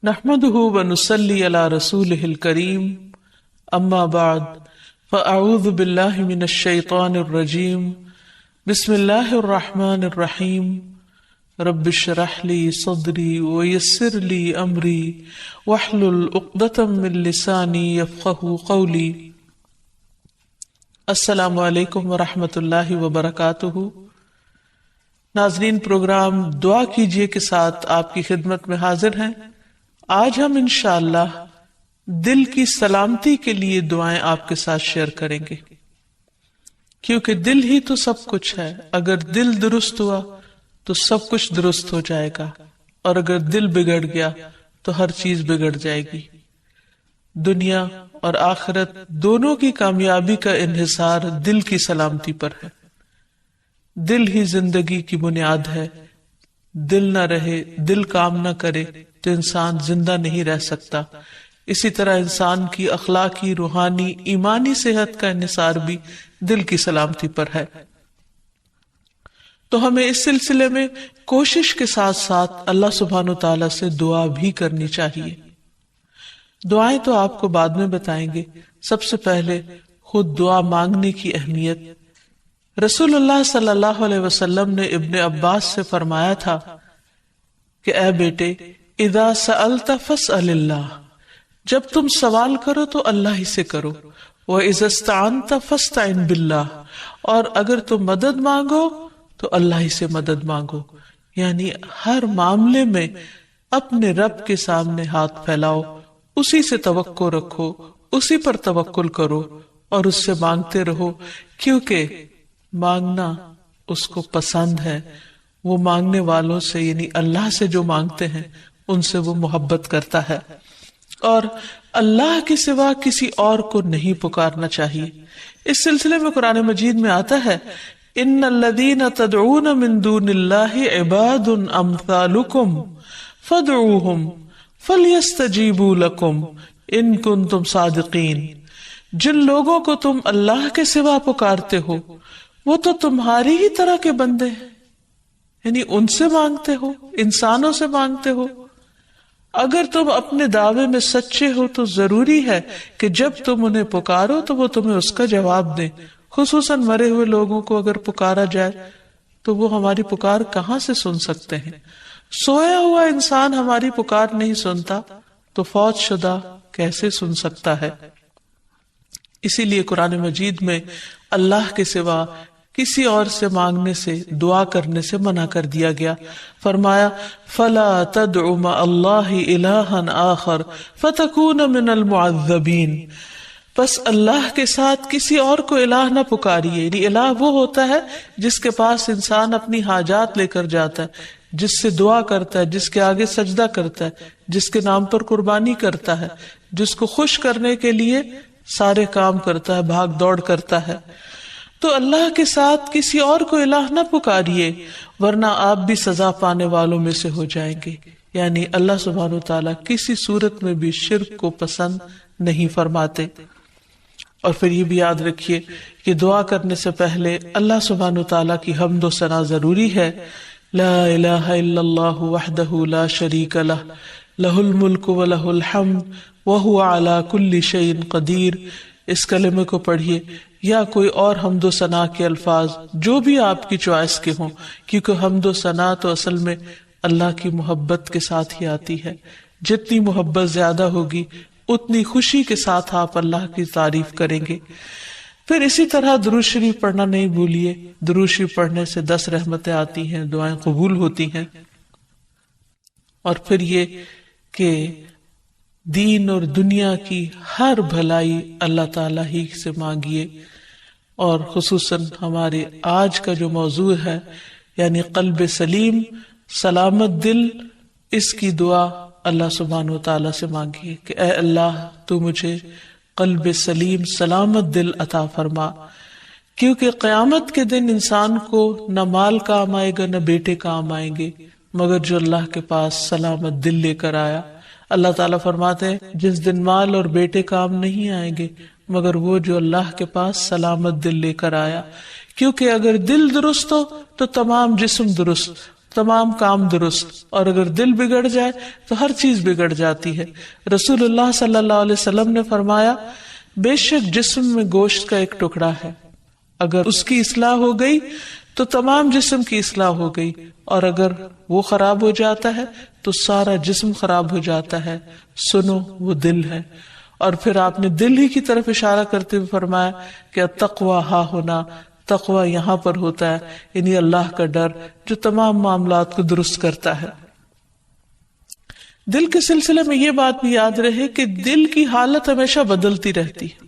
نحمده ونصلي على رسوله الكريم اما بعد فاعوذ بالله من الشيطان الرجيم بسم الله الرحمن الرحيم رب اشرح لي صدري ويسر لي امري واحلل عقدة من لساني يفقهوا قولي۔ السلام علیکم ورحمۃ اللہ وبرکاتہ۔ ناظرین، پروگرام دعا کیجئے کے ساتھ آپ کی خدمت میں حاضر ہیں۔ آج ہم انشاءاللہ دل کی سلامتی کے لیے دعائیں آپ کے ساتھ شیئر کریں گے، کیونکہ دل ہی تو سب کچھ ہے۔ اگر دل درست ہوا تو سب کچھ درست ہو جائے گا، اور اگر دل بگڑ گیا تو ہر چیز بگڑ جائے گی۔ دنیا اور آخرت دونوں کی کامیابی کا انحصار دل کی سلامتی پر ہے۔ دل ہی زندگی کی بنیاد ہے۔ دل نہ رہے، دل کام نہ کرے تو انسان زندہ نہیں رہ سکتا۔ اسی طرح انسان کی اخلاقی، روحانی، ایمانی صحت کا انحصار بھی دل کی سلامتی پر ہے۔ تو ہمیں اس سلسلے میں کوشش کے ساتھ ساتھ اللہ سبحانہ وتعالی سے دعا بھی کرنی چاہیے۔ دعائیں تو آپ کو بعد میں بتائیں گے، سب سے پہلے خود دعا مانگنے کی اہمیت۔ رسول اللہ صلی اللہ علیہ وسلم نے ابن عباس سے فرمایا تھا کہ اے بیٹے، اذا سألت فاسأل اللہ، جب تم سوال کرو تو اللہ ہی سے کرو، وَإِذَا اسْتَعَنْتَ فَاسْتَعِنْ بِاللَّهِ، اور اگر تم مدد مانگو تو اللہ ہی سے مدد مانگو۔ یعنی ہر معاملے میں اپنے رب کے سامنے ہاتھ پھیلاؤ، اسی سے توقع رکھو، اسی پر توکل کرو اور اس سے مانگتے رہو، کیونکہ مانگنا اس کو پسند ہے۔ وہ مانگنے والوں سے، یعنی اللہ سے جو مانگتے ہیں ان سے وہ محبت کرتا ہے، اور اللہ کے سوا کسی اور کو نہیں پکارنا چاہیے۔ اس سلسلے میں قرآن مجید میں آتا ہے، ان الذین تدعون من دون اللہ عباد امثالکم فادعوہم فلیستجیبوا لکم ان کنتم صادقین۔ جن لوگوں کو تم اللہ کے سوا پکارتے ہو وہ تو تمہاری ہی طرح کے بندے ہیں، یعنی ان سے مانگتے ہو، انسانوں سے مانگتے ہو۔ اگر تم اپنے دعوے میں سچے ہو تو ضروری ہے کہ جب تم انہیں پکارو تو وہ تمہیں اس کا جواب دیں۔ خصوصاً مرے ہوئے لوگوں کو اگر پکارا جائے تو وہ ہماری پکار کہاں سے سن سکتے ہیں؟ سویا ہوا انسان ہماری پکار نہیں سنتا تو فوت شدہ کیسے سن سکتا ہے؟ اسی لیے قرآن مجید میں اللہ کے سوا کسی اور سے مانگنے سے، دعا کرنے سے منع کر دیا گیا۔ فرمایا فَلَا تَدْعُ مَعَ اللَّهِ إِلَٰهًا آخر فَتَكُونَ مِنَ الْمُعَذَّبِينَ، بس اللہ کے ساتھ کسی اور کو الہ نہ پکاریے۔ یعنی الہ وہ ہوتا ہے جس کے پاس انسان اپنی حاجات لے کر جاتا ہے، جس سے دعا کرتا ہے، جس کے آگے سجدہ کرتا ہے، جس کے نام پر قربانی کرتا ہے، جس کو خوش کرنے کے لیے سارے کام کرتا ہے، بھاگ دوڑ کرتا ہے۔ تو اللہ کے ساتھ کسی اور کو الہ نہ پکاریے، ورنہ آپ بھی سزا پانے والوں میں سے ہو جائیں گے۔ یعنی اللہ سبحانہ وتعالیٰ کسی صورت میں بھی شرک کو پسند نہیں فرماتے۔ اور پھر یہ بھی یاد رکھیے کہ دعا کرنے سے پہلے اللہ سبحانہ وتعالیٰ کی حمد و ثنا ضروری ہے۔ لا الہ الا اللہ وحدہ لا شریک لہ، لہ الملک ولہ الحمد وہو علی کل شیء قدیر۔ اس کلمے کو پڑھیے یا کوئی اور حمد و ثنا کے الفاظ جو بھی آپ کی چوائس کے ہوں، کیونکہ حمد و ثنا تو اصل میں اللہ کی محبت کے ساتھ ہی آتی ہے۔ جتنی محبت زیادہ ہوگی اتنی خوشی کے ساتھ آپ اللہ کی تعریف کریں گے۔ پھر اسی طرح درود شریف پڑھنا نہیں بھولیے۔ درود شریف پڑھنے سے 10 رحمتیں آتی ہیں، دعائیں قبول ہوتی ہیں۔ اور پھر یہ کہ دین اور دنیا کی ہر بھلائی اللہ تعالیٰ ہی سے مانگیے، اور خصوصاً ہمارے آج کا جو موضوع ہے یعنی قلب سلیم، سلامت دل، اس کی دعا اللہ سبحانہ وتعالیٰ سے مانگیے کہ اے اللہ تو مجھے قلب سلیم، سلامت دل عطا فرما، کیونکہ قیامت کے دن انسان کو نہ مال کام آئے گا نہ بیٹے کام آئیں گے، مگر جو اللہ کے پاس سلامت دل لے کر آیا۔ اللہ تعالیٰ فرماتے ہیں جس دن مال اور بیٹے کام نہیں آئیں گے مگر وہ جو اللہ کے پاس سلامت دل لے کر آیا، کیونکہ اگر دل درست ہو تو تمام جسم درست، تمام کام درست، اور اگر دل بگڑ جائے تو ہر چیز بگڑ جاتی ہے۔ رسول اللہ صلی اللہ علیہ وسلم نے فرمایا، بے شک جسم میں گوشت کا ایک ٹکڑا ہے، اگر اس کی اصلاح ہو گئی تو تمام جسم کی اصلاح ہو گئی، اور اگر وہ خراب ہو جاتا ہے تو سارا جسم خراب ہو جاتا ہے، سنو وہ دل ہے۔ اور پھر آپ نے دل ہی کی طرف اشارہ کرتے ہوئے فرمایا کہ التقویٰ ہا ہونا، تقویٰ یہاں پر ہوتا ہے، یعنی اللہ کا ڈر جو تمام معاملات کو درست کرتا ہے۔ دل کے سلسلے میں یہ بات بھی یاد رہے کہ دل کی حالت ہمیشہ بدلتی رہتی ہے۔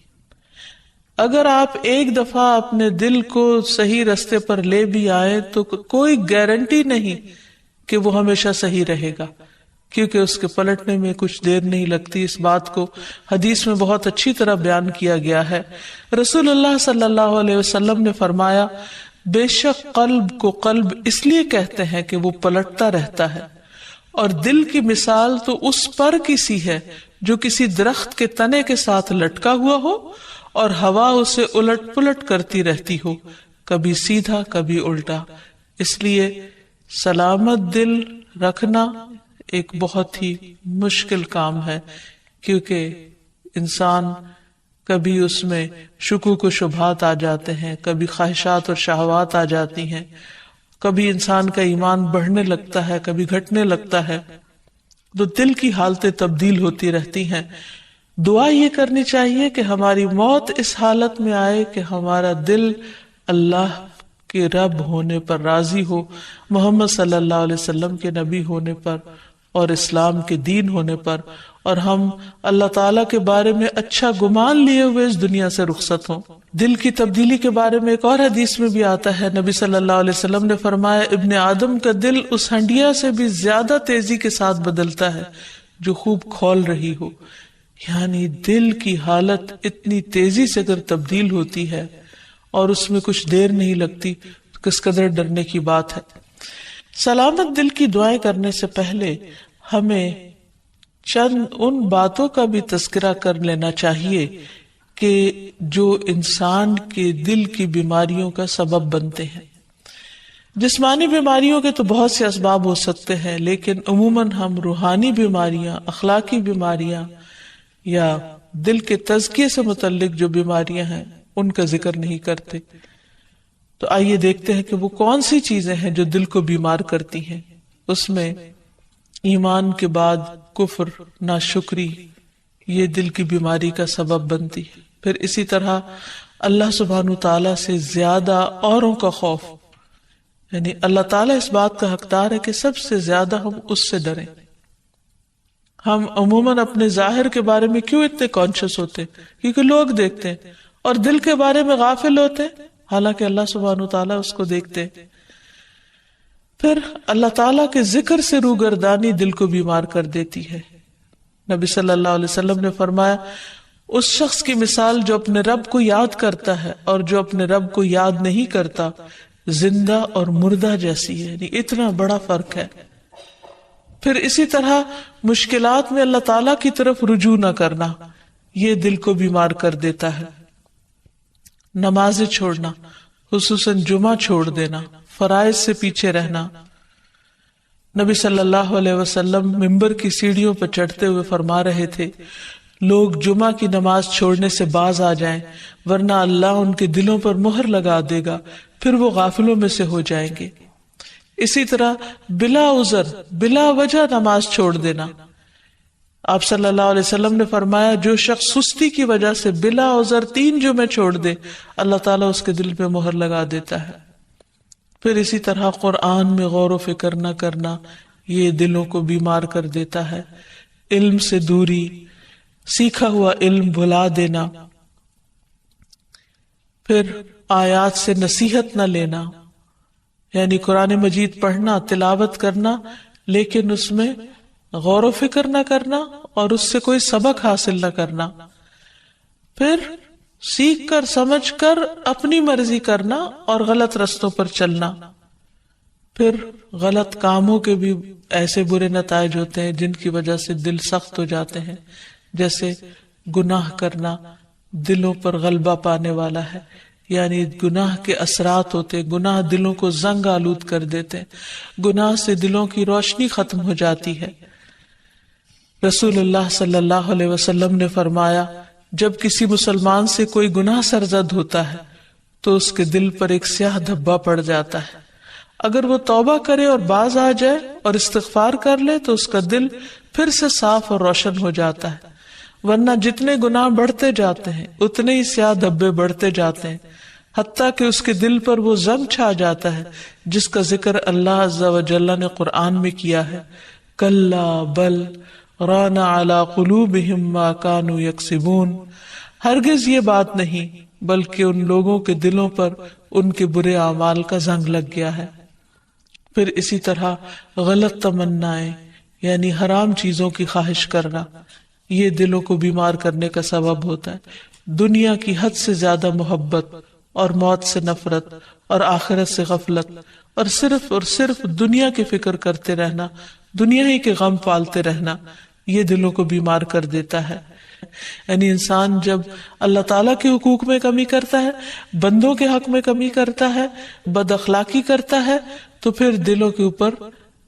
اگر آپ ایک دفعہ اپنے دل کو صحیح رستے پر لے بھی آئے تو کوئی گارنٹی نہیں کہ وہ ہمیشہ صحیح رہے گا، کیونکہ اس کے پلٹنے میں کچھ دیر نہیں لگتی۔ اس بات کو حدیث میں بہت اچھی طرح بیان کیا گیا ہے۔ رسول اللہ صلی اللہ علیہ وسلم نے فرمایا، بے شک قلب کو قلب اس لیے کہتے ہیں کہ وہ پلٹتا رہتا ہے، اور دل کی مثال تو اس پر کی سی ہے جو کسی درخت کے تنے کے ساتھ لٹکا ہوا ہو اور ہوا اسے الٹ پلٹ کرتی رہتی ہو، کبھی سیدھا کبھی الٹا۔ اس لیے سلامت دل رکھنا ایک بہت ہی مشکل کام ہے، کیونکہ انسان کبھی اس میں شکوک و شبہات آ جاتے ہیں، کبھی خواہشات اور شہوات آ جاتی ہیں، کبھی انسان کا ایمان بڑھنے لگتا ہے، کبھی گھٹنے لگتا ہے، تو دل کی حالتیں تبدیل ہوتی رہتی ہیں۔ دعا یہ کرنی چاہیے کہ ہماری موت اس حالت میں آئے کہ ہمارا دل اللہ کے رب ہونے پر راضی ہو، محمد صلی اللہ علیہ وسلم کے نبی ہونے پر اور اسلام کے دین ہونے پر، اور ہم اللہ تعالیٰ کے بارے میں اچھا گمان لیے ہوئے اس دنیا سے رخصت ہوں۔ دل کی تبدیلی کے بارے میں ایک اور حدیث میں بھی آتا ہے، نبی صلی اللہ علیہ وسلم نے فرمایا، ابن آدم کا دل اس ہنڈیا سے بھی زیادہ تیزی کے ساتھ بدلتا ہے جو خوب کھول رہی ہو۔ یعنی دل کی حالت اتنی تیزی سے اگر تبدیل ہوتی ہے اور اس میں کچھ دیر نہیں لگتی، کس قدر ڈرنے کی بات ہے۔ سلامت دل کی دعائیں کرنے سے پہلے ہمیں چند ان باتوں کا بھی تذکرہ کر لینا چاہیے کہ جو انسان کے دل کی بیماریوں کا سبب بنتے ہیں۔ جسمانی بیماریوں کے تو بہت سے اسباب ہو سکتے ہیں، لیکن عموماً ہم روحانی بیماریاں، اخلاقی بیماریاں یا دل کے تزکیے سے متعلق جو بیماریاں ہیں ان کا ذکر نہیں کرتے۔ تو آئیے دیکھتے ہیں کہ وہ کون سی چیزیں ہیں جو دل کو بیمار کرتی ہیں۔ اس میں ایمان کے بعد کفر، ناشکری، یہ دل کی بیماری کا سبب بنتی ہے۔ پھر اسی طرح اللہ سبحانہ تعالیٰ سے زیادہ اوروں کا خوف، یعنی اللہ تعالیٰ اس بات کا حقدار ہے کہ سب سے زیادہ ہم اس سے ڈریں۔ ہم عموماً اپنے ظاہر کے بارے میں کیوں اتنے کانشیس ہوتے؟ کیونکہ لوگ دیکھتے ہیں، اور دل کے بارے میں غافل ہوتے، حالانکہ اللہ سبحانہ تعالیٰ اس کو دیکھتے۔ پھر اللہ تعالیٰ کے ذکر سے روگردانی دل کو بیمار کر دیتی ہے۔ نبی صلی اللہ علیہ وسلم نے فرمایا، اس شخص کی مثال جو اپنے رب کو یاد کرتا ہے اور جو اپنے رب کو یاد نہیں کرتا، زندہ اور مردہ جیسی ہے، یعنی اتنا بڑا فرق ہے۔ پھر اسی طرح مشکلات میں اللہ تعالیٰ کی طرف رجوع نہ کرنا، یہ دل کو بیمار کر دیتا ہے۔ نمازیں چھوڑنا، خصوصاً جمعہ چھوڑ دینا، فرائض سے پیچھے رہنا۔ نبی صلی اللہ علیہ وسلم منبر کی سیڑھیوں پر چڑھتے ہوئے فرما رہے تھے، لوگ جمعہ کی نماز چھوڑنے سے باز آ جائیں، ورنہ اللہ ان کے دلوں پر مہر لگا دے گا، پھر وہ غافلوں میں سے ہو جائیں گے۔ اسی طرح بلا عذر، بلا وجہ نماز چھوڑ دینا۔ آپ صلی اللہ علیہ وسلم نے فرمایا، جو شخص سستی کی وجہ سے بلا عذر 3 جمعے چھوڑ دے، اللہ تعالیٰ اس کے دل پہ مہر لگا دیتا ہے۔ پھر اسی طرح قرآن میں غور و فکر نہ کرنا، یہ دلوں کو بیمار کر دیتا ہے۔ علم سے دوری، سیکھا ہوا علم بھلا دینا۔ پھر آیات سے نصیحت نہ لینا، یعنی قرآن مجید پڑھنا، تلاوت کرنا، لیکن اس میں غور و فکر نہ کرنا اور اس سے کوئی سبق حاصل نہ کرنا۔ پھر سیکھ کر، سمجھ کر اپنی مرضی کرنا اور غلط رستوں پر چلنا۔ پھر غلط کاموں کے بھی ایسے برے نتائج ہوتے ہیں جن کی وجہ سے دل سخت ہو جاتے ہیں، جیسے گناہ کرنا دلوں پر غلبہ پانے والا ہے، یعنی گناہ کے اثرات ہوتے، گناہ دلوں کو زنگ آلود کر دیتے، گناہ سے دلوں کی روشنی ختم ہو جاتی ہے۔ رسول اللہ صلی اللہ علیہ وسلم نے فرمایا، جب کسی مسلمان سے کوئی گناہ سرزد ہوتا ہے تو اس کے دل پر ایک سیاہ دھبا پڑ جاتا ہے، اگر وہ توبہ کرے اور باز آ جائے اور استغفار کر لے تو اس کا دل پھر سے صاف اور روشن ہو جاتا ہے، ورنہ جتنے گناہ بڑھتے جاتے ہیں اتنے ہی سیاہ دھبے بڑھتے جاتے ہیں، حتیٰ کہ اس کے دل پر وہ زنگ چھا جاتا ہے جس کا ذکر اللہ عز و جل نے قرآن میں کیا ہے، کلا بل ران علی قلوبہم ما کانوا یکسبون، ہرگز یہ بات نہیں بلکہ ان لوگوں کے دلوں پر ان کے برے اعمال کا زنگ لگ گیا ہے۔ پھر اسی طرح غلط تمنائیں یعنی حرام چیزوں کی خواہش کرنا، یہ دلوں کو بیمار کرنے کا سبب ہوتا ہے۔ دنیا کی حد سے زیادہ محبت اور موت سے نفرت اور آخرت سے غفلت اور صرف دنیا کی فکر کرتے رہنا، دنیا ہی کے غم پالتے رہنا، یہ دلوں کو بیمار کر دیتا ہے۔ یعنی انسان جب اللہ تعالیٰ کے حقوق میں کمی کرتا ہے، بندوں کے حق میں کمی کرتا ہے، بد اخلاقی کرتا ہے، تو پھر دلوں کے اوپر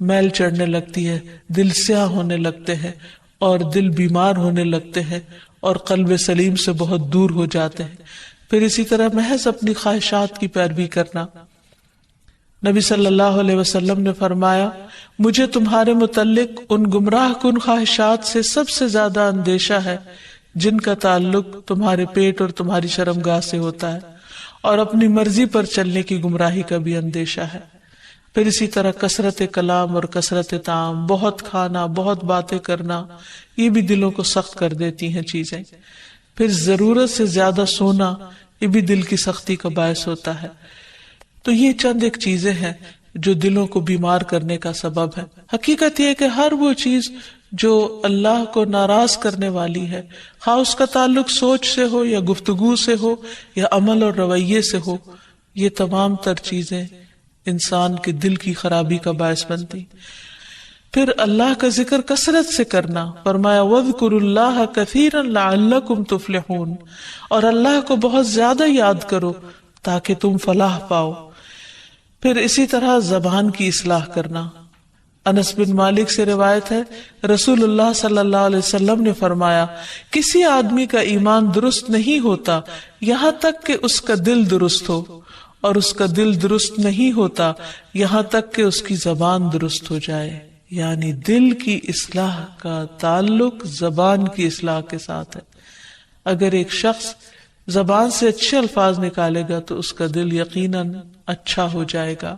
میل چڑھنے لگتی ہے، دل سیاہ ہونے لگتے ہیں اور دل بیمار ہونے لگتے ہیں اور قلب سلیم سے بہت دور ہو جاتے ہیں۔ پھر اسی طرح محض اپنی خواہشات کی پیروی کرنا۔ نبی صلی اللہ علیہ وسلم نے فرمایا، مجھے تمہارے متعلق ان گمراہ کن خواہشات سے سب سے زیادہ اندیشہ ہے جن کا تعلق تمہارے پیٹ اور تمہاری شرمگاہ سے ہوتا ہے، اور اپنی مرضی پر چلنے کی گمراہی کا بھی اندیشہ ہے۔ پھر اسی طرح کثرت کلام اور کثرت طعام، بہت کھانا، بہت باتیں کرنا، یہ بھی دلوں کو سخت کر دیتی ہیں چیزیں۔ پھر ضرورت سے زیادہ سونا، یہ بھی دل کی سختی کا باعث ہوتا ہے۔ تو یہ چند ایک چیزیں ہیں جو دلوں کو بیمار کرنے کا سبب ہے۔ حقیقت یہ ہے کہ ہر وہ چیز جو اللہ کو ناراض کرنے والی ہے، خواہ اس کا تعلق سوچ سے ہو یا گفتگو سے ہو یا عمل اور رویے سے ہو، یہ تمام تر چیزیں انسان کے دل کی خرابی کا باعث بنتی۔ پھر اللہ کا ذکر کثرت سے کرنا، فرمایا وَاذْكُرُوا اللَّهَ كَثِيرًا لَعَلَّكُمْ تُفْلِحُونَ، اور اللہ کو بہت زیادہ یاد کرو تاکہ تم فلاح پاؤ۔ پھر اسی طرح زبان کی اصلاح کرنا۔ انس بن مالک سے روایت ہے، رسول اللہ صلی اللہ علیہ وسلم نے فرمایا، کسی آدمی کا ایمان درست نہیں ہوتا یہاں تک کہ اس کا دل درست ہو، اور اس کا دل درست نہیں ہوتا یہاں تک کہ اس کی زبان درست ہو جائے۔ یعنی دل کی اصلاح کا تعلق زبان کی اصلاح کے ساتھ ہے۔ اگر ایک شخص زبان سے اچھے الفاظ نکالے گا تو اس کا دل یقیناً اچھا ہو جائے گا۔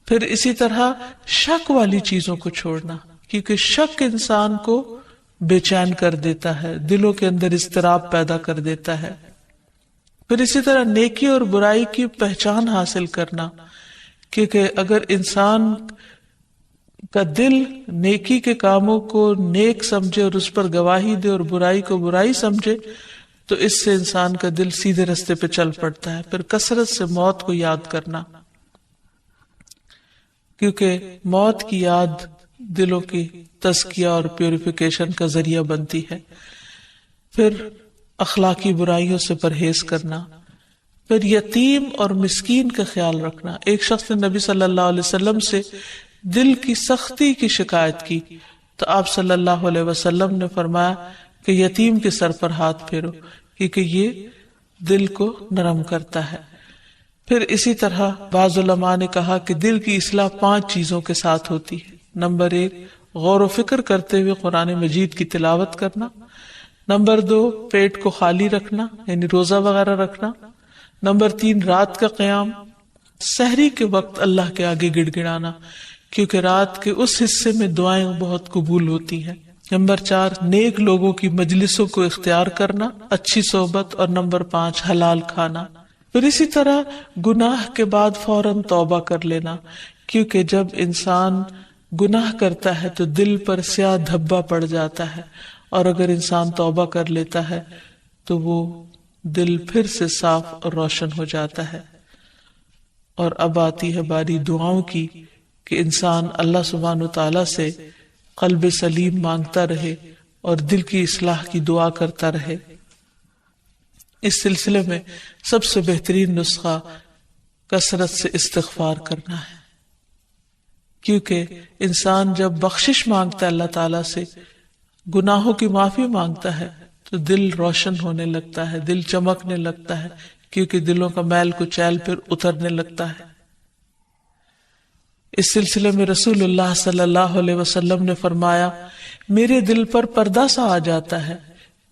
پھر اسی طرح شک والی چیزوں کو چھوڑنا، کیونکہ شک انسان کو بے چین کر دیتا ہے، دلوں کے اندر اضطراب پیدا کر دیتا ہے۔ پھر اسی طرح نیکی اور برائی کی پہچان حاصل کرنا، کیونکہ اگر انسان کا دل نیکی کے کاموں کو نیک سمجھے اور اس پر گواہی دے اور برائی کو برائی سمجھے تو اس سے انسان کا دل سیدھے رستے پہ چل پڑتا ہے۔ پھر کثرت سے موت کو یاد کرنا، کیونکہ موت کی یاد دلوں کی تزکیہ اور پیوریفیکیشن کا ذریعہ بنتی ہے۔ پھر اخلاقی برائیوں سے پرہیز کرنا، پھر یتیم اور مسکین کا خیال رکھنا۔ ایک شخص نے نبی صلی اللہ علیہ وسلم سے دل کی سختی کی شکایت کی تو آپ صلی اللہ علیہ وسلم نے فرمایا کہ یتیم کے سر پر ہاتھ پھیرو، کیونکہ یہ دل کو نرم کرتا ہے۔ پھر اسی طرح بعض علماء نے کہا کہ دل کی اصلاح 5 چیزوں کے ساتھ ہوتی ہے۔ نمبر 1، غور و فکر کرتے ہوئے قرآن مجید کی تلاوت کرنا۔ نمبر 2، پیٹ کو خالی رکھنا یعنی روزہ وغیرہ رکھنا۔ نمبر 3، رات کا قیام، سحری کے وقت اللہ کے آگے گڑ گڑانا، کیونکہ رات کے اس حصے میں دعائیں بہت قبول ہوتی ہیں۔ نمبر 4، نیک لوگوں کی مجلسوں کو اختیار کرنا، اچھی صحبت۔ اور نمبر 5، حلال کھانا۔ پھر اسی طرح گناہ کے بعد فوراً توبہ کر لینا، کیونکہ جب انسان گناہ کرتا ہے تو دل پر سیاہ دھبا پڑ جاتا ہے، اور اگر انسان توبہ کر لیتا ہے تو وہ دل پھر سے صاف اور روشن ہو جاتا ہے۔ اور اب آتی ہے باری دعاؤں کی کہ انسان اللہ سبحانہ وتعالی سے قلب سلیم مانگتا رہے اور دل کی اصلاح کی دعا کرتا رہے۔ اس سلسلے میں سب سے بہترین نسخہ کثرت سے استغفار کرنا ہے، کیونکہ انسان جب بخشش مانگتا ہے اللہ تعالیٰ سے، گناہوں کی معافی مانگتا ہے، تو دل روشن ہونے لگتا ہے، دل چمکنے لگتا ہے، کیونکہ دلوں کا میل کچیل پھر اترنے لگتا ہے۔ اس سلسلے میں رسول اللہ صلی اللہ علیہ وسلم نے فرمایا، میرے دل پر پردہ سا آ جاتا ہے،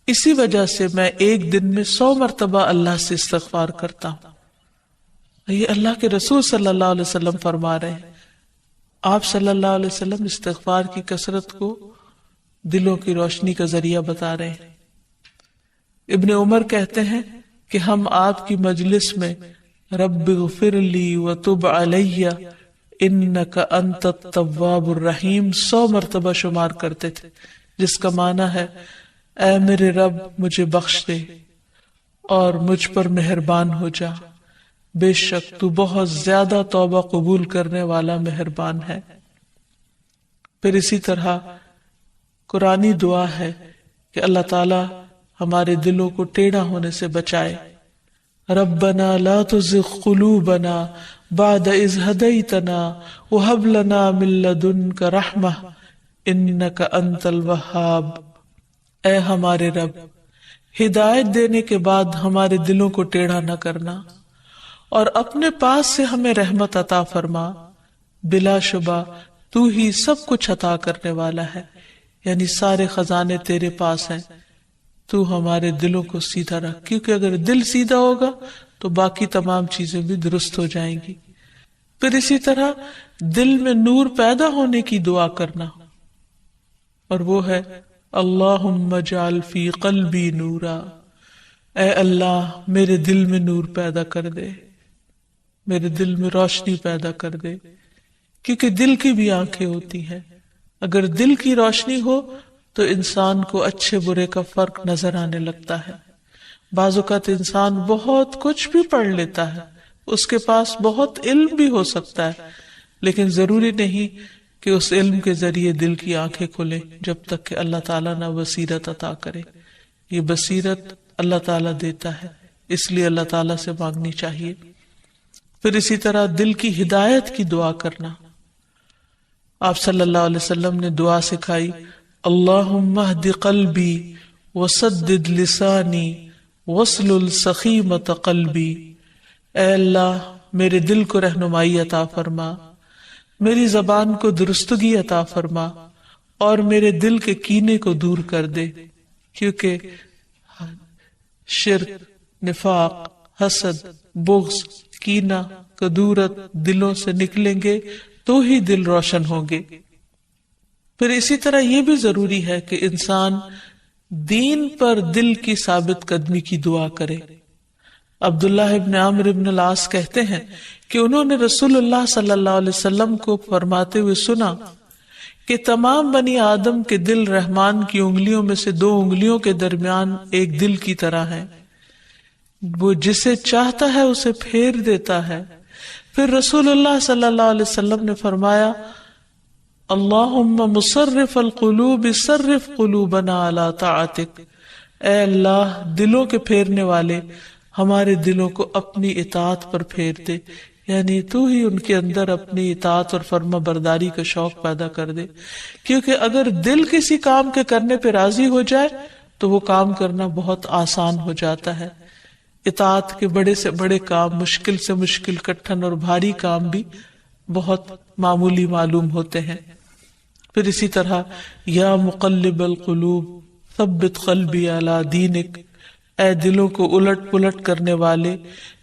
اسی وجہ سے میں ایک دن میں 100 مرتبہ اللہ سے استغفار کرتا ہوں۔ یہ اللہ کے رسول صلی اللہ علیہ وسلم فرما رہے ہیں۔ آپ صلی اللہ علیہ وسلم استغفار کی کثرت کو دلوں کی روشنی کا ذریعہ بتا رہے ہیں۔ ابن عمر کہتے ہیں کہ ہم آپ کی مجلس میں رب اغفر لی وتب علی انک انت التواب الرحیم 100 مرتبہ شمار کرتے تھے، جس کا معنی ہے اے میرے رب مجھے بخش دے اور مجھ پر مہربان ہو جا، بے شک تو بہت زیادہ توبہ قبول کرنے والا مہربان ہے۔ پھر اسی طرح قرآنی دعا ہے کہ اللہ تعالی ہمارے دلوں کو ٹیڑھا ہونے سے بچائے۔ ربنا لا تزغ قلوبنا بعد اذ ہدیتنا وہب لنا من لدنک رحمہ انک انت الوہاب۔ اے ہمارے رب، ہدایت دینے کے بعد ہمارے دلوں کو ٹیڑھا نہ کرنا اور اپنے پاس سے ہمیں رحمت عطا فرما، بلا شبہ تو ہی سب کچھ عطا کرنے والا ہے، یعنی سارے خزانے تیرے پاس ہیں، تو ہمارے دلوں کو سیدھا رکھ، کیونکہ اگر دل سیدھا ہوگا تو باقی تمام چیزیں بھی درست ہو جائیں گی۔ پھر اسی طرح دل میں نور پیدا ہونے کی دعا کرنا، اور وہ ہے اللہم اجعل فی قلبی نورا، اے اللہ میرے دل میں نور پیدا کر دے، میرے دل میں روشنی پیدا کر دے، کیونکہ دل کی بھی آنکھیں ہوتی ہیں، اگر دل کی روشنی ہو تو انسان کو اچھے برے کا فرق نظر آنے لگتا ہے۔ بعض اوقات انسان بہت کچھ بھی پڑھ لیتا ہے، اس کے پاس بہت علم بھی ہو سکتا ہے، لیکن ضروری نہیں کہ اس علم کے ذریعے دل کی آنکھیں کھلیں جب تک کہ اللہ تعالیٰ نہ بصیرت عطا کرے۔ یہ بصیرت اللہ تعالیٰ دیتا ہے، اس لیے اللہ تعالیٰ سے مانگنی چاہیے۔ پھر اسی طرح دل کی ہدایت کی دعا کرنا، آپ صلی اللہ علیہ وسلم نے دعا سکھائی، اللہم اہد قلبی وسدد لسانی واسلل سخیمۃ قلبی، اے اللہ میرے دل کو رہنمائی عطا فرما، میری زبان کو درستگی عطا فرما اور میرے دل کے کینے کو دور کر دے، کیونکہ شرک، نفاق، حسد، بغض، کینہ، کدورت دلوں سے نکلیں گے تو ہی دل روشن ہوں گے۔ پھر اسی طرح یہ بھی ضروری ہے کہ انسان دین پر دل کی ثابت قدمی کی دعا کرے۔ عبداللہ ابن عمرو ابن العاص کہتے ہیں کہ انہوں نے رسول اللہ صلی اللہ علیہ وسلم کو فرماتے ہوئے سنا کہ تمام بنی آدم کے دل رحمان کی انگلیوں میں سے 2 انگلیوں کے درمیان ایک دل کی طرح ہے، وہ جسے چاہتا ہے اسے پھیر دیتا ہے۔ پھر رسول اللہ صلی اللہ علیہ وسلم نے فرمایا، اللہم مصرف القلوب صرف قلوبنا علی طاعتک، اے اللہ دلوں کے پھیرنے والے ہمارے دلوں کو اپنی اطاعت پر پھیر دے، یعنی تو ہی ان کے اندر اپنی اطاعت اور فرما برداری کا شوق پیدا کر دے، کیونکہ اگر دل کسی کام کے کرنے پہ راضی ہو جائے تو وہ کام کرنا بہت آسان ہو جاتا ہے۔ اطاعت کے بڑے سے بڑے کام، مشکل سے مشکل، کٹھن اور بھاری کام بھی بہت معمولی معلوم ہوتے ہیں۔ پھر اسی طرح یا مقلب القلوب ثبت قلبی علی دینک، اے دلوں کو الٹ پلٹ کرنے والے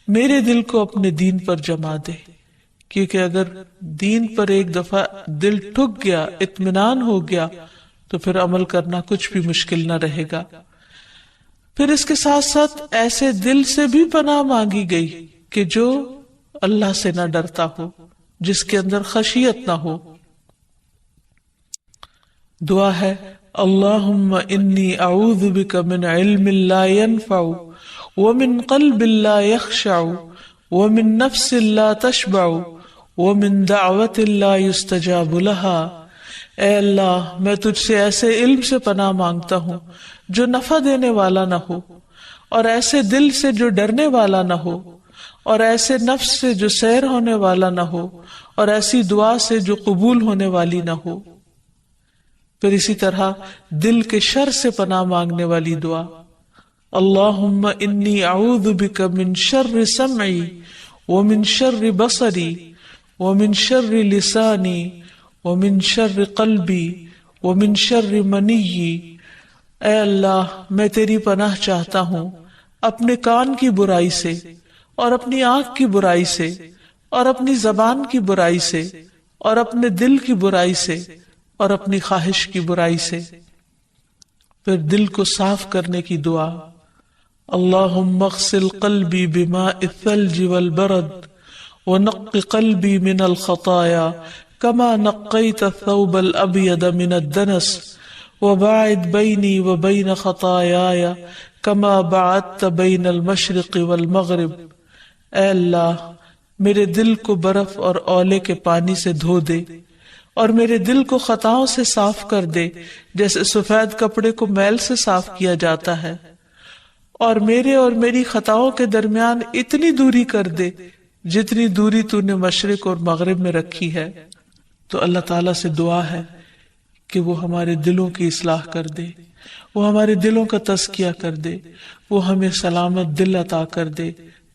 میرے دل کو اپنے دین پر جما دے، کیونکہ اگر دین پر ایک دفعہ دل ٹھک گیا، اطمینان ہو گیا، تو پھر عمل کرنا کچھ بھی مشکل نہ رہے گا۔ پھر اس کے ساتھ ساتھ ایسے دل سے بھی پناہ مانگی گئی کہ جو اللہ سے نہ ڈرتا ہو، جس کے اندر خشیت نہ ہو۔ دعا ہے اللہم انی اعوذ بک من علم لا ينفع ومن قلب لا يخشع ومن نفس لا تشبع ومن دعوت لا يستجاب لها، اے اللہ میں تجھ سے ایسے علم سے پناہ مانگتا ہوں جو نفع دینے والا نہ ہو اور ایسے دل سے جو ڈرنے والا نہ ہو، اور ایسے نفس سے جو سیر ہونے والا نہ ہو، اور ایسی دعا سے جو قبول ہونے والی نہ ہو۔ پھر اسی طرح دل کے شر سے پناہ مانگنے والی دعا، اللہم انی اعوذ بک من شر سمعی ومن شر بصری ومن شر لسانی ومن شر قلبی ومن شر منی۔ اے اللہ، میں تیری پناہ چاہتا ہوں اپنے کان کی برائی سے، اور اپنی آنکھ کی برائی سے، اور اپنی زبان کی برائی سے، اور اپنے دل کی برائی سے، اور اپنی خواہش کی برائی سے۔ پھر دل کو صاف کرنے کی دعا، اللہم اغسل قلبی بماء الثلج والبرد ونق قلبی من الخطایا کما نقیت الثوب الابیض من الدنس وباعد بینی وبین خطایای کما باعدت بین المشرق والمغرب۔ اے اللہ، میرے دل کو برف اور اولے کے پانی سے دھو دے، اور میرے دل کو خطاؤں سے صاف کر دے جیسے سفید کپڑے کو میل سے صاف کیا جاتا ہے، اور میرے اور میری خطاؤں کے درمیان اتنی دوری کر دے جتنی دوری تو نے مشرق اور مغرب میں رکھی ہے۔ تو اللہ تعالیٰ سے دعا ہے کہ وہ ہمارے دلوں کی اصلاح کر دے، وہ ہمارے دلوں کا تزکیہ کر دے، وہ ہمیں سلامت دل عطا کر دے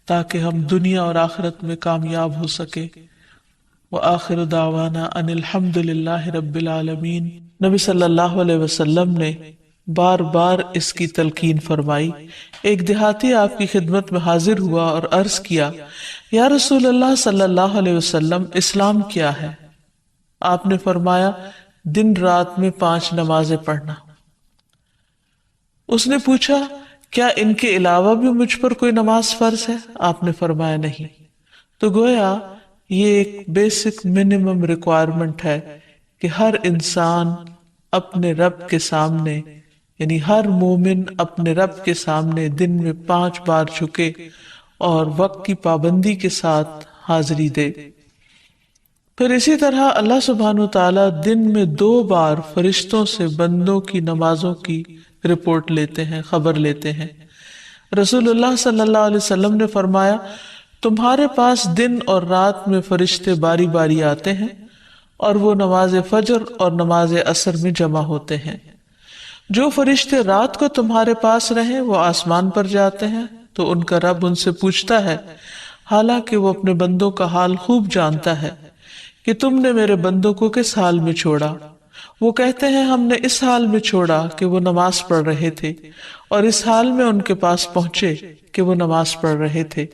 تاکہ ہم دنیا اور آخرت میں کامیاب ہو سکے۔ وآخر دعوانا ان الحمد للہ رب العالمین۔ نبی صلی اللہ علیہ وسلم نے بار بار اس کی تلقین فرمائی۔ ایک دیہاتی آپ کی خدمت میں حاضر ہوا اور عرض کیا، یا رسول اللہ صلی اللہ علیہ وسلم، اسلام کیا ہے؟ آپ نے فرمایا، دن رات میں 5 نمازیں پڑھنا۔ اس نے پوچھا، کیا ان کے علاوہ بھی مجھ پر کوئی نماز فرض ہے؟ آپ نے فرمایا نہیں۔ تو گویا یہ ایک بیسک منیمم ریکوائرمنٹ ہے کہ ہر انسان اپنے رب کے سامنے، یعنی ہر مومن اپنے رب کے سامنے دن میں 5 بار جھکے اور وقت کی پابندی کے ساتھ حاضری دے۔ پھر اسی طرح اللہ سبحانہ وتعالیٰ دن میں 2 بار فرشتوں سے بندوں کی نمازوں کی رپورٹ لیتے ہیں، خبر لیتے ہیں۔ رسول اللہ صلی اللہ علیہ وسلم نے فرمایا، تمہارے پاس دن اور رات میں فرشتے باری باری آتے ہیں، اور وہ نماز فجر اور نماز عصر میں جمع ہوتے ہیں۔ جو فرشتے رات کو تمہارے پاس رہیں وہ آسمان پر جاتے ہیں، تو ان کا رب ان سے پوچھتا ہے، حالانکہ وہ اپنے بندوں کا حال خوب جانتا ہے، کہ تم نے میرے بندوں کو کس حال میں چھوڑا؟ وہ کہتے ہیں، ہم نے اس حال میں چھوڑا کہ وہ نماز پڑھ رہے تھے، اور اس حال میں ان کے پاس پہنچے کہ وہ نماز پڑھ رہے تھے۔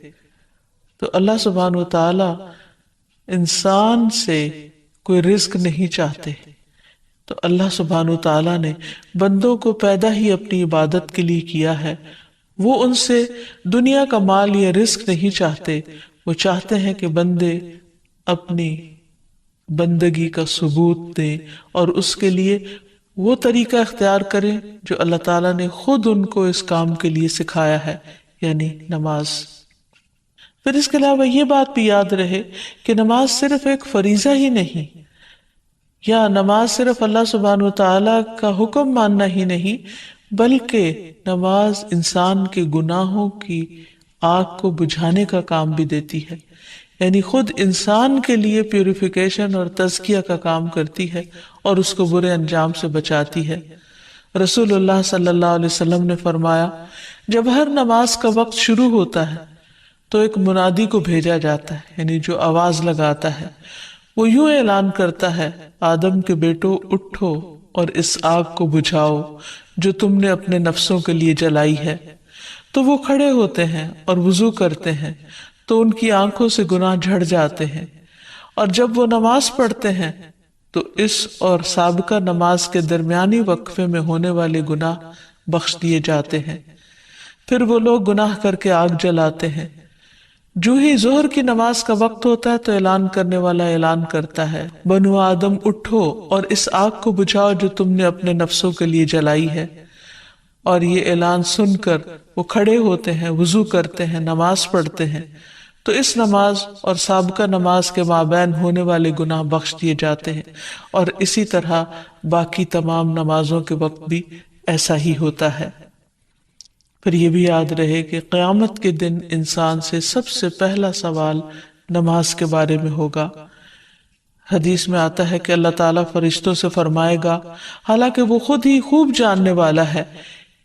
تو اللہ سبحانہ و تعالی انسان سے کوئی رزق نہیں چاہتے، تو اللہ سبحانہ و تعالی نے بندوں کو پیدا ہی اپنی عبادت کے لیے کیا ہے۔ وہ ان سے دنیا کا مال یا رزق نہیں چاہتے، وہ چاہتے ہیں کہ بندے اپنی بندگی کا ثبوت دیں اور اس کے لیے وہ طریقہ اختیار کریں جو اللہ تعالیٰ نے خود ان کو اس کام کے لیے سکھایا ہے، یعنی نماز۔ پھر اس کے علاوہ یہ بات بھی یاد رہے کہ نماز صرف ایک فریضہ ہی نہیں، یا نماز صرف اللہ سبحانہ وتعالیٰ کا حکم ماننا ہی نہیں، بلکہ نماز انسان کے گناہوں کی آگ کو بجھانے کا کام بھی دیتی ہے، یعنی خود انسان کے لیے پیوریفیکیشن اور تزکیہ کا کام کرتی ہے اور اس کو برے انجام سے بچاتی ہے۔ رسول اللہ صلی اللہ علیہ وسلم نے فرمایا، جب ہر نماز کا وقت شروع ہوتا ہے تو ایک منادی کو بھیجا جاتا ہے، یعنی جو آواز لگاتا ہے، وہ یوں اعلان کرتا ہے، آدم کے بیٹو اٹھو اور اس آگ کو بجھاؤ جو تم نے اپنے نفسوں کے لیے جلائی ہے۔ تو وہ کھڑے ہوتے ہیں اور وضو کرتے ہیں، تو ان کی آنکھوں سے گناہ جھڑ جاتے ہیں، اور جب وہ نماز پڑھتے ہیں تو اس اور سابقہ نماز کے درمیانی وقفے میں ہونے والے گناہ بخش دیے جاتے ہیں۔ پھر وہ لوگ گناہ کر کے آگ جلاتے ہیں۔ جو ہی ظہر کی نماز کا وقت ہوتا ہے تو اعلان کرنے والا اعلان کرتا ہے، بنو آدم اٹھو اور اس آگ کو بجھاؤ جو تم نے اپنے نفسوں کے لیے جلائی ہے۔ اور یہ اعلان سن کر وہ کھڑے ہوتے ہیں، وضو کرتے ہیں، نماز پڑھتے ہیں، تو اس نماز اور سابقہ نماز کے مابین ہونے والے گناہ بخش دیے جاتے ہیں۔ اور اسی طرح باقی تمام نمازوں کے وقت بھی ایسا ہی ہوتا ہے۔ پھر یہ بھی یاد رہے کہ قیامت کے دن انسان سے سب سے پہلا سوال نماز کے بارے میں ہوگا۔ حدیث میں آتا ہے کہ اللہ تعالیٰ فرشتوں سے فرمائے گا، حالانکہ وہ خود ہی خوب جاننے والا ہے،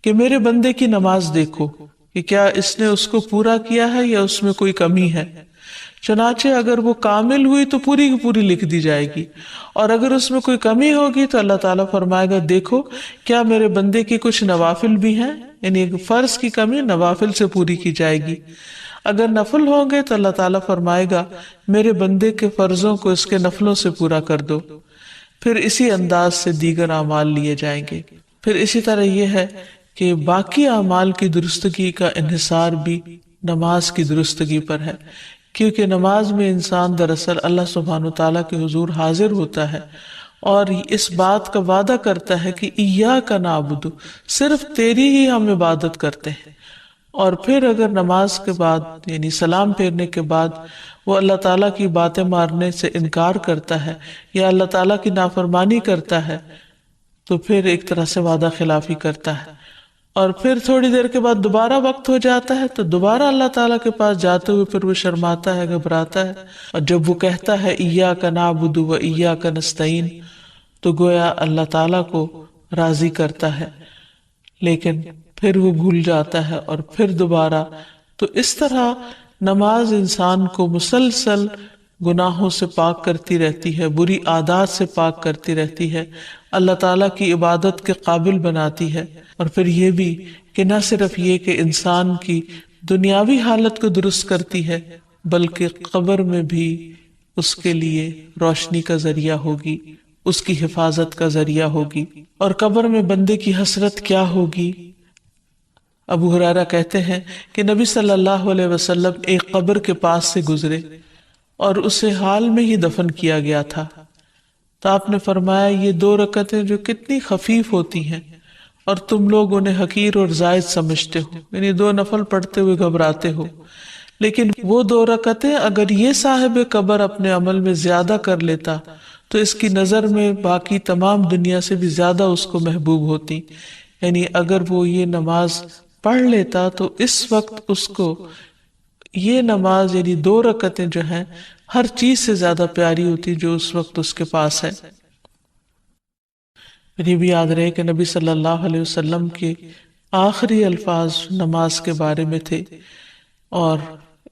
کہ میرے بندے کی نماز دیکھو کہ کیا اس نے اس کو پورا کیا ہے یا اس میں کوئی کمی ہے۔ چنانچہ اگر وہ کامل ہوئی تو پوری کی پوری لکھ دی جائے گی، اور اگر اس میں کوئی کمی ہوگی تو اللہ تعالیٰ فرمائے گا، دیکھو کیا میرے بندے کی کچھ نوافل بھی ہیں، یعنی ایک فرض کی کمی نوافل سے پوری کی جائے گی۔ اگر نفل ہوں گے تو اللہ تعالیٰ فرمائے گا، میرے بندے کے فرضوں کو اس کے نفلوں سے پورا کر دو۔ پھر اسی انداز سے دیگر اعمال لیے جائیں گے۔ پھر اسی طرح یہ ہے کہ باقی اعمال کی درستگی کا انحصار بھی نماز کی درستگی پر ہے، کیونکہ نماز میں انسان دراصل اللہ سبحانہ وتعالیٰ کے حضور حاضر ہوتا ہے اور اس بات کا وعدہ کرتا ہے کہ ایاک نعبد، صرف تیری ہی ہم عبادت کرتے ہیں۔ اور پھر اگر نماز کے بعد یعنی سلام پھیرنے کے بعد وہ اللہ تعالیٰ کی باتیں ماننے سے انکار کرتا ہے یا اللہ تعالیٰ کی نافرمانی کرتا ہے تو پھر ایک طرح سے وعدہ خلافی کرتا ہے، اور پھر تھوڑی دیر کے بعد دوبارہ وقت ہو جاتا ہے تو دوبارہ اللہ تعالیٰ کے پاس جاتے ہوئے پھر وہ شرماتا ہے، گھبراتا ہے، اور جب وہ کہتا ہے ایاک نعبد و ایاک نستعین تو گویا اللہ تعالیٰ کو راضی کرتا ہے، لیکن پھر وہ بھول جاتا ہے اور پھر دوبارہ۔ تو اس طرح نماز انسان کو مسلسل گناہوں سے پاک کرتی رہتی ہے، بری عادات سے پاک کرتی رہتی ہے، اللہ تعالیٰ کی عبادت کے قابل بناتی ہے۔ اور پھر یہ بھی کہ نہ صرف یہ کہ انسان کی دنیاوی حالت کو درست کرتی ہے بلکہ قبر میں بھی اس کے لیے روشنی کا ذریعہ ہوگی، اس کی حفاظت کا ذریعہ ہوگی۔ اور قبر میں بندے کی حسرت کیا ہوگی؟ ابو ہریرہ کہتے ہیں کہ نبی صلی اللہ علیہ وسلم ایک قبر کے پاس سے گزرے اور اسے حال میں ہی دفن کیا گیا تھا، تو آپ نے فرمایا، یہ 2 رکعتیں جو کتنی خفیف ہوتی ہیں اور تم لوگ انہیں حقیر اور زائد سمجھتے ہو، یعنی 2 نفل پڑھتے ہوئے گھبراتے ہو، لیکن وہ 2 رکعتیں اگر یہ صاحب قبر اپنے عمل میں زیادہ کر لیتا تو اس کی نظر میں باقی تمام دنیا سے بھی زیادہ اس کو محبوب ہوتی۔ یعنی اگر وہ یہ نماز پڑھ لیتا تو اس وقت اس کو یہ نماز یعنی 2 رکعتیں جو ہیں ہر چیز سے زیادہ پیاری ہوتی جو اس وقت اس کے پاس ہے۔ یہ بھی یاد رہے کہ نبی صلی اللہ علیہ وسلم کے آخری الفاظ نماز کے بارے میں تھے، اور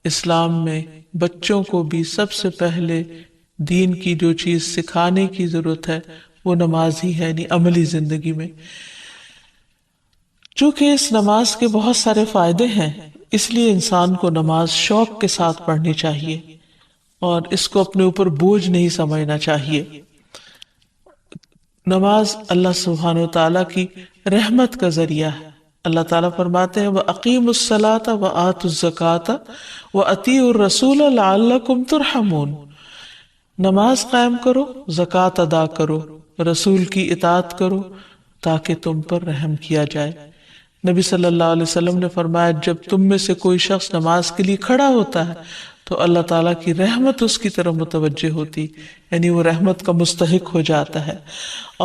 اسلام میں بچوں کو بھی سب سے پہلے دین کی جو چیز سکھانے کی ضرورت ہے وہ نماز ہی ہے، یعنی عملی زندگی میں۔ چونکہ اس نماز کے بہت سارے فائدے ہیں، اس لیے انسان کو نماز شوق کے ساتھ پڑھنی چاہیے اور اس کو اپنے اوپر بوجھ نہیں سمجھنا چاہیے۔ نماز اللہ سبحانہ وتعالیٰ کی رحمت کا ذریعہ ہے۔ اللہ تعالیٰ فرماتے ہیں وَأَقِيمُوا الصَّلَاةَ وَآتُوا الزَّكَاةَ وَأَطِيعُوا الرَّسُولَ لَعَلَّكُمْ تُرْحَمُونَ، نماز قائم کرو، زکوٰۃ ادا کرو، رسول کی اطاعت کرو تاکہ تم پر رحم کیا جائے۔ نبی صلی اللہ علیہ وسلم نے فرمایا، جب تم میں سے کوئی شخص نماز کے لیے کھڑا ہوتا ہے تو اللہ تعالیٰ کی رحمت اس کی طرف متوجہ ہوتی، یعنی وہ رحمت کا مستحق ہو جاتا ہے،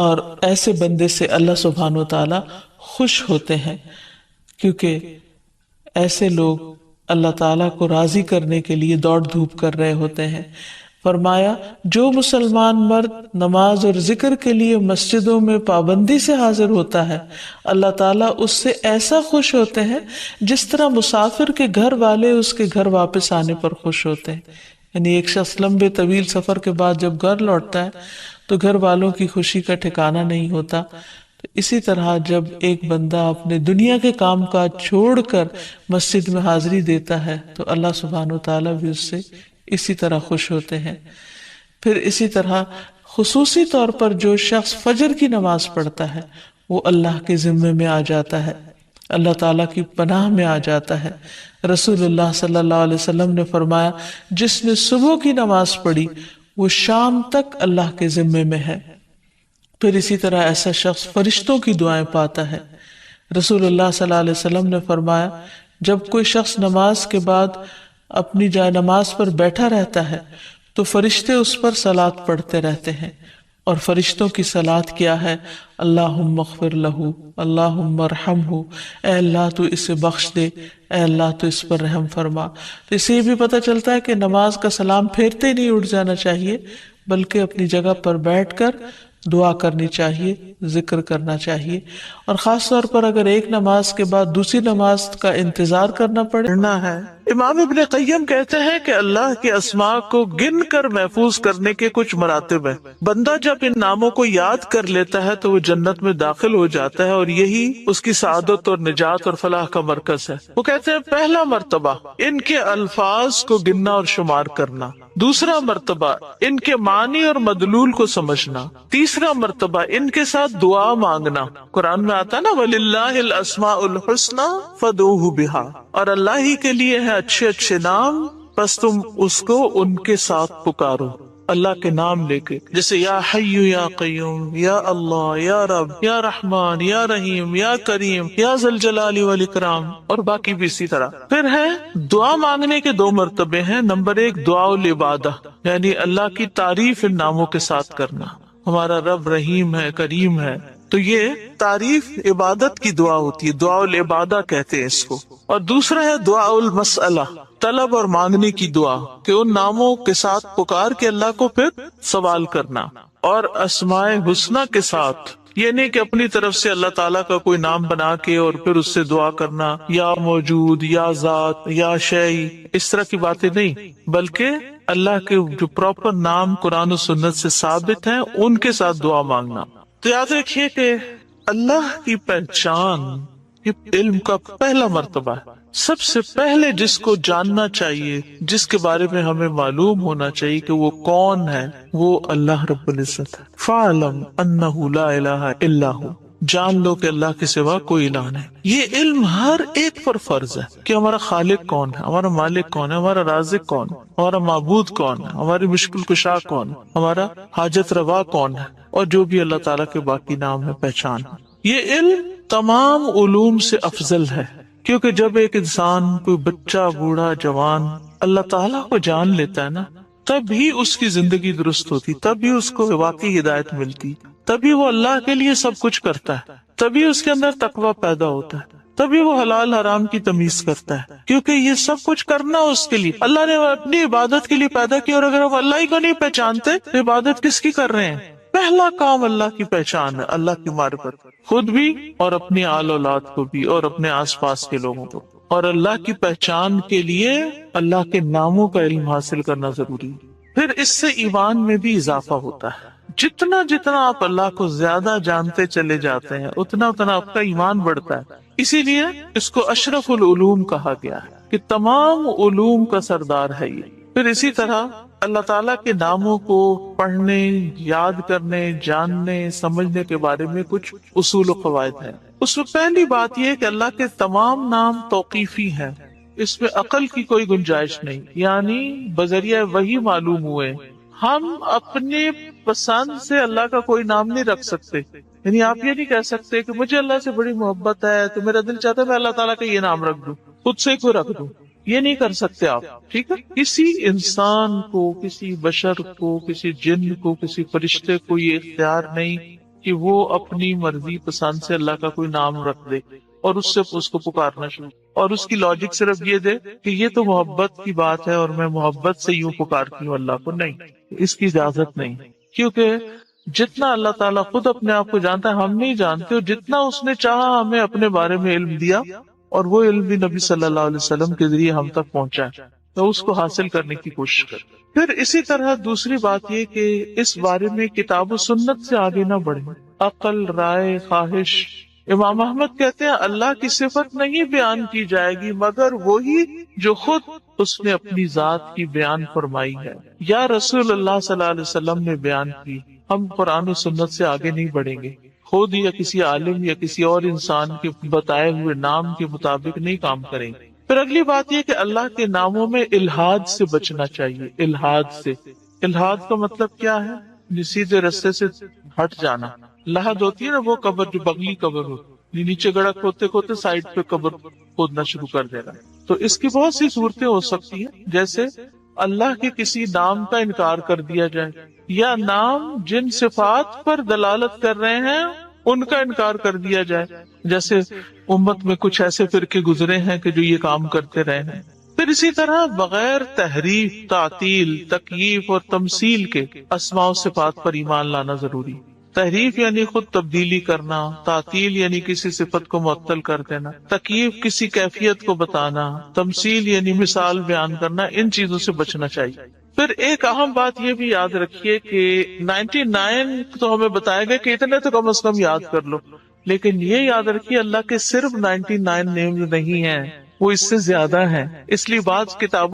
اور ایسے بندے سے اللہ سبحانہ وتعالیٰ خوش ہوتے ہیں، کیونکہ ایسے لوگ اللہ تعالیٰ کو راضی کرنے کے لیے دوڑ دھوپ کر رہے ہوتے ہیں۔ فرمایا، جو مسلمان مرد نماز اور ذکر کے لیے مسجدوں میں پابندی سے حاضر ہوتا ہے، اللہ تعالیٰ اس سے ایسا خوش ہوتے ہیں جس طرح مسافر کے گھر والے اس کے گھر واپس آنے پر خوش ہوتے ہیں۔ یعنی ایک شخص لمبے طویل سفر کے بعد جب گھر لوٹتا ہے تو گھر والوں کی خوشی کا ٹھکانہ نہیں ہوتا۔ تو اسی طرح جب ایک بندہ اپنے دنیا کے کام کاج چھوڑ کر مسجد میں حاضری دیتا ہے تو اللہ سبحانہ وتعالیٰ بھی اس سے اسی طرح خوش ہوتے ہیں۔ پھر اسی طرح خصوصی طور پر جو شخص فجر کی نماز پڑھتا ہے وہ اللہ کے ذمے میں آ جاتا ہے، اللہ تعالیٰ کی پناہ میں آ جاتا ہے۔ رسول اللہ صلی اللہ علیہ وسلم نے فرمایا، جس نے صبح کی نماز پڑھی وہ شام تک اللہ کے ذمے میں ہے۔ پھر اسی طرح ایسا شخص فرشتوں کی دعائیں پاتا ہے۔ رسول اللہ صلی اللہ علیہ وسلم نے فرمایا، جب کوئی شخص نماز کے بعد اپنی جائے نماز پر بیٹھا رہتا ہے تو فرشتے اس پر صلات پڑھتے رہتے ہیں اور فرشتوں کی صلات کیا ہے، اللہم اغفر لہ، اللہم ارحمہ، اے اللہ تو اسے بخش دے، اے اللہ تو اس پر رحم فرما۔ تو اس سے یہ بھی پتہ چلتا ہے کہ نماز کا سلام پھیرتے ہی نہیں اٹھ جانا چاہیے، بلکہ اپنی جگہ پر بیٹھ کر دعا کرنی چاہیے، ذکر کرنا چاہیے، اور خاص طور پر اگر ایک نماز کے بعد دوسری نماز کا انتظار کرنا پڑنا ہے۔ امام ابن قیم کہتے ہیں کہ اللہ کے اسماء کو گن کر محفوظ کرنے کے کچھ مراتب ہیں۔ بندہ جب ان ناموں کو یاد کر لیتا ہے تو وہ جنت میں داخل ہو جاتا ہے، اور یہی اس کی سعادت اور نجات اور فلاح کا مرکز ہے۔ وہ کہتے ہیں پہلا مرتبہ ان کے الفاظ کو گننا اور شمار کرنا، دوسرا مرتبہ ان کے معنی اور مدلول کو سمجھنا، تیسرا مرتبہ ان کے ساتھ دعا مانگنا۔ قرآن میں آتا نا وَلِلَّهِ الْأَسْمَاءُ الْحُسْنَى فَادْعُوهُ بِهَا، اور اللہ ہی کے لیے ہیں اچھے اچھے نام، بس تم اس کو ان کے ساتھ پکارو، اللہ کے نام لے کے، جیسے یا حی یا قیوم، یا اللہ، یا رب، یا رحمان، یا رحیم، یا کریم، یا ذی الجلال والاکرام، اور باقی بھی اسی طرح۔ پھر ہے دعا مانگنے کے دو مرتبے ہیں۔ نمبر ایک دعا العبادہ، یعنی اللہ کی تعریف ان ناموں کے ساتھ کرنا، ہمارا رب رحیم ہے، کریم ہے، تو یہ تعریف عبادت کی دعا ہوتی ہے، دعا العبادہ کہتے ہیں اس کو۔ اور دوسرا ہے دعا المسئلہ، طلب اور مانگنے کی دعا، کہ ان ناموں کے ساتھ پکار کے اللہ کو پھر سوال کرنا۔ اور اسماء حسنہ کے ساتھ یہ نہیں کہ اپنی طرف سے اللہ تعالیٰ کا کوئی نام بنا کے اور پھر اس سے دعا کرنا، یا موجود، یا ذات، یا شیء، اس طرح کی باتیں نہیں، بلکہ اللہ کے جو پراپر نام قرآن و سنت سے ثابت ہیں ان کے ساتھ دعا مانگنا۔ تو یاد رکھیے کہ اللہ کی پہچان یہ علم کا پہلا مرتبہ ہے۔ سب سے پہلے جس کو جاننا چاہیے، جس کے بارے میں ہمیں معلوم ہونا چاہیے کہ وہ کون ہے، وہ اللہ رب العزت ہے۔ فَاعْلَمْ أَنَّهُ لَا إِلَٰهَ إِلَّا هُوَ، جان لو کہ اللہ کے سوا کوئی الہ نہیں۔ یہ علم ہر ایک پر فرض ہے کہ ہمارا خالق کون ہے، ہمارا مالک کون ہے، ہمارا رازق کون ہے، ہمارا معبود کون ہے، ہماری مشکل کشا کون ہے، ہمارا حاجت روا کون ہے، اور جو بھی اللہ تعالیٰ کے باقی نام ہے، پہچان ہے۔ یہ علم تمام علوم سے افضل ہے، کیونکہ جب ایک انسان، کوئی بچہ، بوڑھا، جوان اللہ تعالیٰ کو جان لیتا ہے نا، تب ہی اس کی زندگی درست ہوتی، تب ہی اس کو واقعی ہدایت ملتی، تبھی وہ اللہ کے لیے سب کچھ کرتا ہے، تبھی اس کے اندر تقویٰ پیدا ہوتا ہے، تبھی وہ حلال حرام کی تمیز کرتا ہے، کیونکہ یہ سب کچھ کرنا اس کے لیے اللہ نے اپنی عبادت کے لیے پیدا کیا، اور اگر ہم اللہ ہی کو نہیں پہچانتے تو عبادت کس کی کر رہے ہیں؟ پہلا کام اللہ کی پہچان ہے، اللہ کی معرفت، خود بھی اور اپنی آل اولاد کو بھی اور اپنے آس پاس کے لوگوں کو۔ اور اللہ کی پہچان کے لیے اللہ کے ناموں کا علم حاصل کرنا ضروری ہے۔ پھر اس سے ایمان میں بھی اضافہ ہوتا ہے، جتنا جتنا آپ اللہ کو زیادہ جانتے چلے جاتے ہیں اتنا اتنا آپ کا ایمان بڑھتا ہے۔ اسی لیے اس کو اشرف العلوم کہا گیا ہے کہ تمام علوم کا سردار ہے یہ۔ پھر اسی طرح اللہ تعالیٰ کے ناموں کو پڑھنے، یاد کرنے، جاننے، سمجھنے کے بارے میں کچھ اصول و قواعد ہیں۔ اس میں پہلی بات یہ ہے کہ اللہ کے تمام نام توقیفی ہیں، اس میں عقل کی کوئی گنجائش نہیں، یعنی بذریعہ وحی معلوم ہوئے۔ ہم اپنے پسند سے اللہ کا کوئی نام نہیں رکھ سکتے، یعنی آپ یہ نہیں کہہ سکتے کہ مجھے اللہ سے بڑی محبت ہے تو میرا دل چاہتا ہے میں اللہ تعالیٰ کا یہ نام رکھ دوں، خود سے کوئی رکھ دوں، یہ نہیں کر سکتے آپ، ٹھیک ہے؟ کسی انسان کو، کسی بشر کو، کسی جن کو، کسی فرشتے کو یہ اختیار نہیں کہ وہ اپنی مرضی پسند سے اللہ کا کوئی نام رکھ دے اور اس سے اس کو پکارنا شروع، اور اس کی لاجک صرف یہ دے کہ یہ تو محبت کی بات ہے اور میں محبت سے یوں پکارتی ہوں اللہ کو۔ نہیں، اس کی اجازت نہیں، کیونکہ جتنا اللہ تعالیٰ خود اپنے آپ کو جانتا ہے ہم نہیں جانتے، اور جتنا اس نے چاہا ہمیں اپنے بارے میں علم دیا، اور وہ علم بھی نبی صلی اللہ علیہ وسلم کے ذریعے ہم تک پہنچا ہے، تو اس کو حاصل کرنے کی کوشش کر۔ پھر اسی طرح دوسری بات یہ کہ اس بارے میں کتاب و سنت سے آگے نہ بڑھیں، عقل، رائے، خواہش۔ امام احمد کہتے ہیں اللہ کی صفت نہیں بیان کی جائے گی مگر وہی جو خود اس نے اپنی ذات کی بیان فرمائی ہے یا رسول اللہ صلی اللہ علیہ وسلم نے بیان کی۔ ہم قرآن و سنت سے آگے نہیں بڑھیں گے، خود یا کسی عالم یا کسی اور انسان کے بتائے ہوئے نام کے مطابق نہیں کام کریں گے۔ پھر اگلی بات یہ کہ اللہ کے ناموں میں الحاد سے بچنا چاہیے۔ الحاد سے، الحاد کا مطلب کیا ہے؟ سیدھے رستے سے ہٹ جانا۔ لحد ہوتی ہے نا وہ قبر جو بغلی قبر ہوتی، نیچے گڑا کھودتے کھودتے سائڈ پہ قبر کھودنا شروع کر دے گا۔ تو اس کی بہت سی صورتیں ہو سکتی ہیں، جیسے اللہ کے کسی نام کا انکار کر دیا جائے، یا نام جن صفات پر دلالت کر رہے ہیں ان کا انکار کر دیا جائے، جیسے امت میں کچھ ایسے فرقے گزرے ہیں کہ جو یہ کام کرتے رہے ہیں۔ پھر اسی طرح بغیر تحریف، تعطیل، تکییف اور تمثیل کے اسماء و صفات پر ایمان لانا ضروری۔ تحریف یعنی خود تبدیلی کرنا، تعطیل یعنی کسی صفت کو معطل کر دینا، تکییف کسی کیفیت کو بتانا، تمثیل یعنی مثال بیان کرنا، ان چیزوں سے بچنا چاہیے۔ پھر ایک اہم بات یہ بھی یاد رکھیے کہ 99 تو ہمیں بتایا گیا کہ اتنے تو کم از کم یاد کر لو، لیکن یہ یاد رکھیے اللہ کے صرف 99 نیمز نہیں ہیں، وہ اس سے زیادہ ہیں۔ اس لیے بعض کتابوں